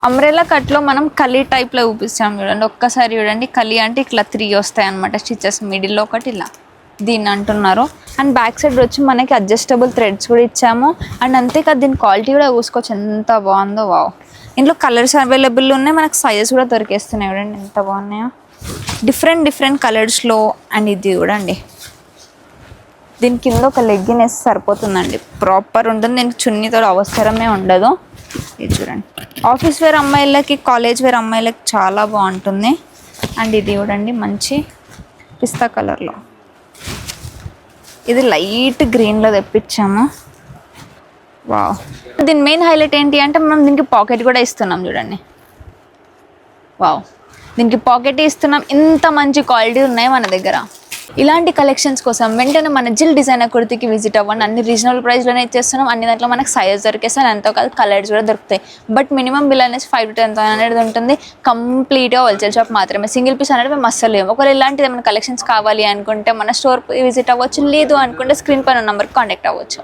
Umbrella కట్లో మనం కలీ టైప్లో చూపిస్తాం చూడండి. ఒక్కసారి చూడండి, కలీ అంటే ఇట్లా 3 వస్తాయి అనమాట స్టిచెస్, మిడిల్లో ఒకటి ఇలా దీన్ని అంటున్నారు. అండ్ బ్యాక్ సైడ్ వచ్చి మనకి అడ్జస్టబుల్ థ్రెడ్స్ కూడా ఇచ్చాము. అండ్ అంతేకాదు దీని క్వాలిటీ కూడా చూసుకోవచ్చు ఎంత బాగుందో. వావ్, ఇంట్లో కలర్స్ అవైలబుల్ ఉన్నాయి, మనకు సైజెస్ కూడా దొరికేస్తున్నాయి చూడండి ఎంత బాగున్నాయో, డిఫరెంట్ కలర్స్లో. అండ్ ఇది చూడండి, దీని కింద ఒక లెగ్గిన్ వేసి సరిపోతుందండి, ప్రాపర్ ఉంటుంది, దీనికి చున్నీతో అవసరమే ఉండదు. ఇది చూడండి, ఆఫీస్ వేర్ అమ్మాయిలకి, కాలేజ్ వేర్ అమ్మాయిలకి చాలా బాగుంటుంది. అండ్ ఇది చూడండి మంచి పిస్తా కలర్లో, ఇది లైట్ గ్రీన్లో తెప్పించాము. వావ్, దీని మెయిన్ హైలైట్ ఏంటి అంటే మనం దీనికి పాకెట్ కూడా ఇస్తున్నాం చూడండి. వావ్, దీనికి పాకెట్ ఇస్తున్నాం, ఇంత మంచి క్వాలిటీ ఉన్నాయి మన దగ్గర. ఇలాంటి కలెక్షన్స్ కోసం వెంటనే మన జిల్ డిజైనర్ కుర్తికి విజిట్ అవ్వండి. అన్ని రీజనబుల్ ప్రైస్లోనే ఇచ్చేస్తున్నాం, అన్ని దాంట్లో మనకు సైజ్ దొరికేస్తాయి, ఎంతో కాదు కలర్స్ కూడా దొరుకుతాయి. బట్ మినిమం బిల్ అనేది 5 to 10 అనేది ఉంటుంది. కంప్లీట్గా హోల్సేల్ షాప్ మాత్రమే, సింగిల్ పీస్ అనేది మేము అస్సలు లేము. ఒకవేళ ఇలాంటిది ఏమైనా కలెక్షన్స్ కావాలి అనుకుంటే మన స్టోర్ విజిట్ అవ్వచ్చు, లేదు అనుకుంటే స్క్రీన్ పైన నెంబర్కి కాంటాక్ట్ అవ్వచ్చు.